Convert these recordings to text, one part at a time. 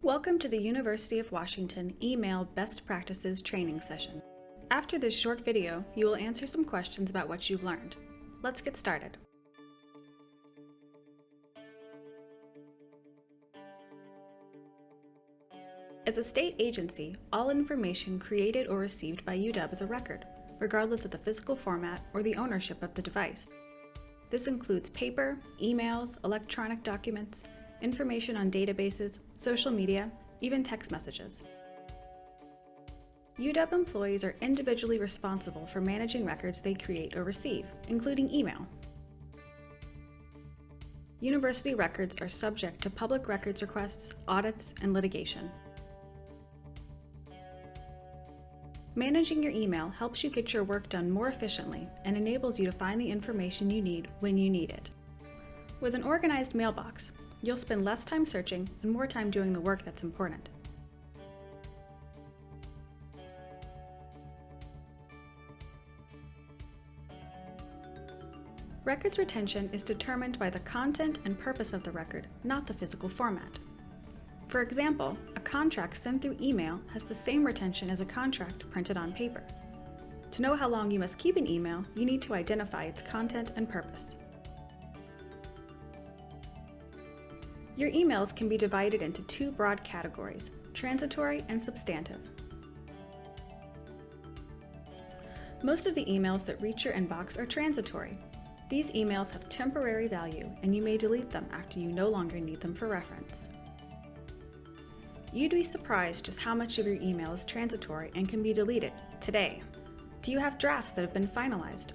Welcome to the University of Washington Email Best Practices training session. After this short video, you will answer some questions about what you've learned. Let's get started. As a state agency, all information created or received by UW is a record, regardless of the physical format or the ownership of the device. This includes paper, emails, electronic documents, information on databases, social media, even text messages. UW employees are individually responsible for managing records they create or receive, including email. University records are subject to public records requests, audits, and litigation. Managing your email helps you get your work done more efficiently and enables you to find the information you need when you need it. With an organized mailbox, you'll spend less time searching and more time doing the work that's important. Records retention is determined by the content and purpose of the record, not the physical format. For example, a contract sent through email has the same retention as a contract printed on paper. To know how long you must keep an email, you need to identify its content and purpose. Your emails can be divided into two broad categories, transitory and substantive. Most of the emails that reach your inbox are transitory. These emails have temporary value, and you may delete them after you no longer need them for reference. You'd be surprised just how much of your email is transitory and can be deleted today. Do you have drafts that have been finalized?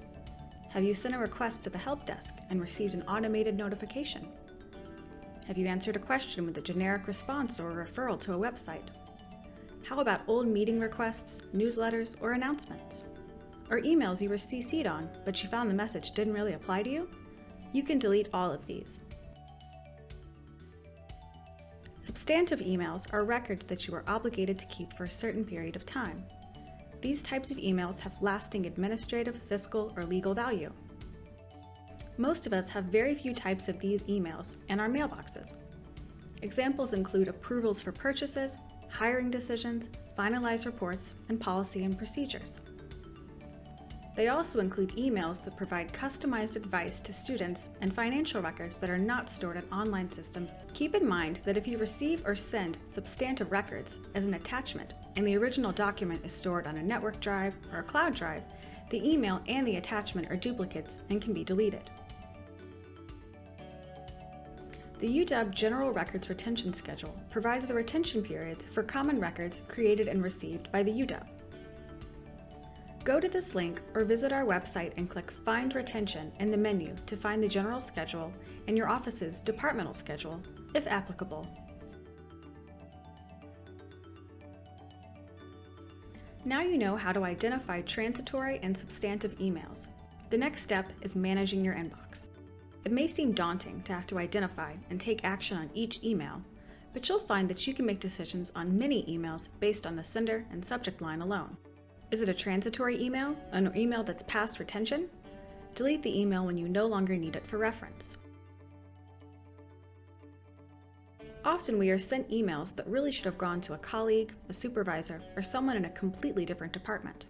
Have you sent a request to the help desk and received an automated notification? Have you answered a question with a generic response or a referral to a website? How about old meeting requests, newsletters, or announcements? Or emails you were CC'd on, but you found the message didn't really apply to you? You can delete all of these. Substantive emails are records that you are obligated to keep for a certain period of time. These types of emails have lasting administrative, fiscal, or legal value. Most of us have very few types of these emails in our mailboxes. Examples include approvals for purchases, hiring decisions, finalized reports, and policy and procedures. They also include emails that provide customized advice to students and financial records that are not stored in online systems. Keep in mind that if you receive or send substantive records as an attachment and the original document is stored on a network drive or a cloud drive, the email and the attachment are duplicates and can be deleted. The UW General Records Retention Schedule provides the retention periods for common records created and received by the UW. Go to this link or visit our website and click Find Retention in the menu to find the general schedule and your office's departmental schedule, if applicable. Now you know how to identify transitory and substantive emails. The next step is managing your inbox. It may seem daunting to have to identify and take action on each email, but you'll find that you can make decisions on many emails based on the sender and subject line alone. Is it a transitory email, an email that's past retention? Delete the email when you no longer need it for reference. Often we are sent emails that really should have gone to a colleague, a supervisor, or someone in a completely different department.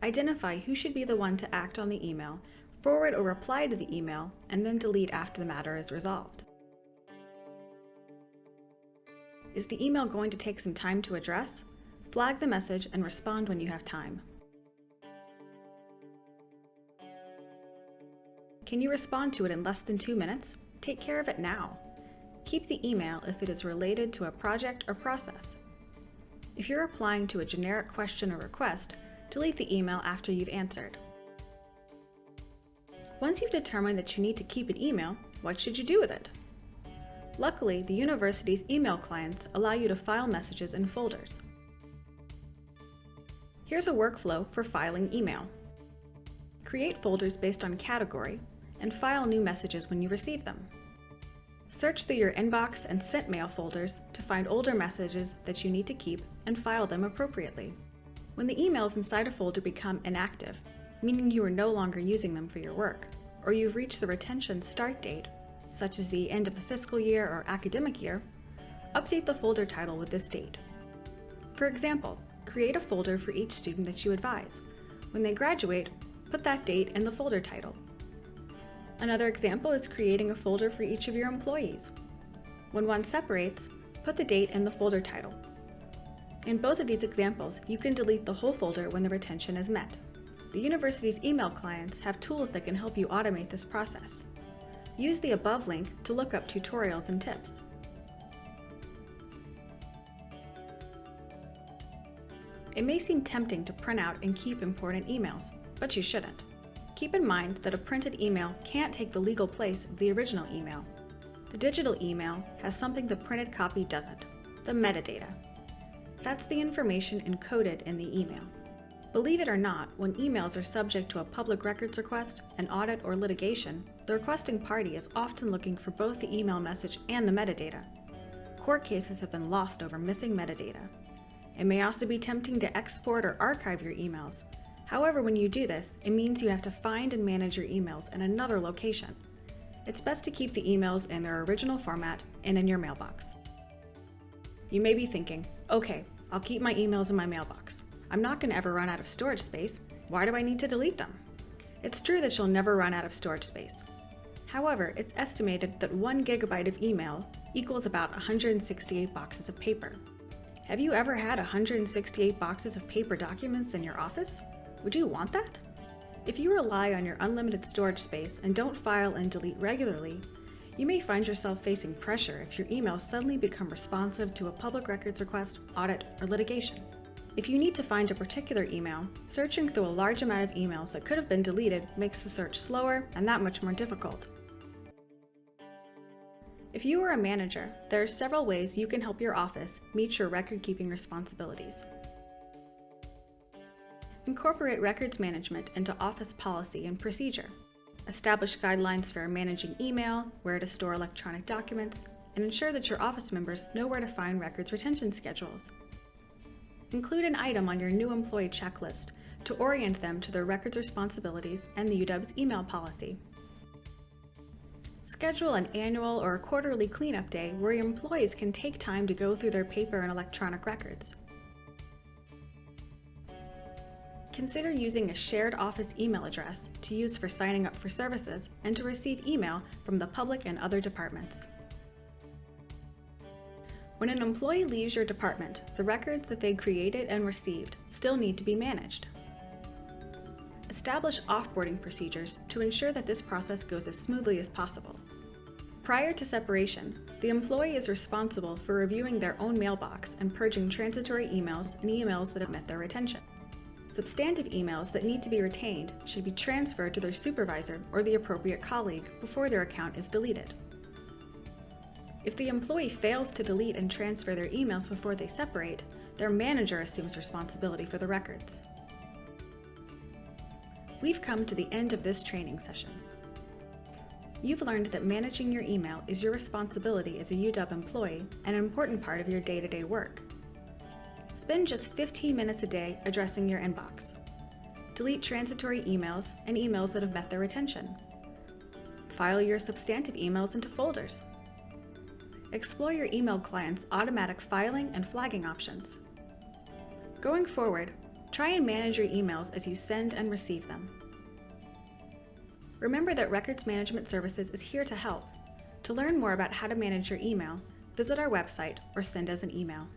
Identify who should be the one to act on the email, forward or reply to the email, and then delete after the matter is resolved. Is the email going to take some time to address? Flag the message and respond when you have time. Can you respond to it in less than 2 minutes? Take care of it now. Keep the email if it is related to a project or process. If you're replying to a generic question or request, delete the email after you've answered. Once you've determined that you need to keep an email, what should you do with it? Luckily, the university's email clients allow you to file messages in folders. Here's a workflow for filing email. Create folders based on category and file new messages when you receive them. Search through your inbox and sent mail folders to find older messages that you need to keep and file them appropriately. When the emails inside a folder become inactive, meaning you are no longer using them for your work, or you've reached the retention start date, such as the end of the fiscal year or academic year, Update the folder title with this date. For example, create a folder for each student that you advise. When they graduate, put that date in the folder title. Another example is creating a folder for each of your employees. When one separates, put the date in the folder title. In both of these examples, you can delete the whole folder when the retention is met. The university's email clients have tools that can help you automate this process. Use the above link to look up tutorials and tips. It may seem tempting to print out and keep important emails, but you shouldn't. Keep in mind that a printed email can't take the legal place of the original email. The digital email has something the printed copy doesn't: the metadata. That's the information encoded in the email. Believe it or not, when emails are subject to a public records request, an audit, or litigation, the requesting party is often looking for both the email message and the metadata. Court cases have been lost over missing metadata. It may also be tempting to export or archive your emails. However, when you do this, it means you have to find and manage your emails in another location. It's best to keep the emails in their original format and in your mailbox. You may be thinking, okay, I'll keep my emails in my mailbox. I'm not going to ever run out of storage space. Why do I need to delete them? It's true that you'll never run out of storage space. However, it's estimated that 1 gigabyte of email equals about 168 boxes of paper. Have you ever had 168 boxes of paper documents in your office? Would you want that? If you rely on your unlimited storage space and don't file and delete regularly, you may find yourself facing pressure if your emails suddenly become responsive to a public records request, audit, or litigation. If you need to find a particular email, searching through a large amount of emails that could have been deleted makes the search slower and that much more difficult. If you are a manager, there are several ways you can help your office meet your record-keeping responsibilities. Incorporate records management into office policy and procedure. Establish guidelines for managing email, where to store electronic documents, and ensure that your office members know where to find records retention schedules. Include an item on your new employee checklist to orient them to their records responsibilities and the UW's email policy. Schedule an annual or quarterly cleanup day where your employees can take time to go through their paper and electronic records. Consider using a shared office email address to use for signing up for services and to receive email from the public and other departments. When an employee leaves your department, the records that they created and received still need to be managed. Establish offboarding procedures to ensure that this process goes as smoothly as possible. Prior to separation, the employee is responsible for reviewing their own mailbox and purging transitory emails and emails that have met their retention. Substantive emails that need to be retained should be transferred to their supervisor or the appropriate colleague before their account is deleted. If the employee fails to delete and transfer their emails before they separate, their manager assumes responsibility for the records. We've come to the end of this training session. You've learned that managing your email is your responsibility as a UW employee and an important part of your day-to-day work. Spend just 15 minutes a day addressing your inbox. Delete transitory emails and emails that have met their retention. File your substantive emails into folders. Explore your email client's automatic filing and flagging options. Going forward, try and manage your emails as you send and receive them. Remember that Records Management Services is here to help. To learn more about how to manage your email, visit our website or send us an email.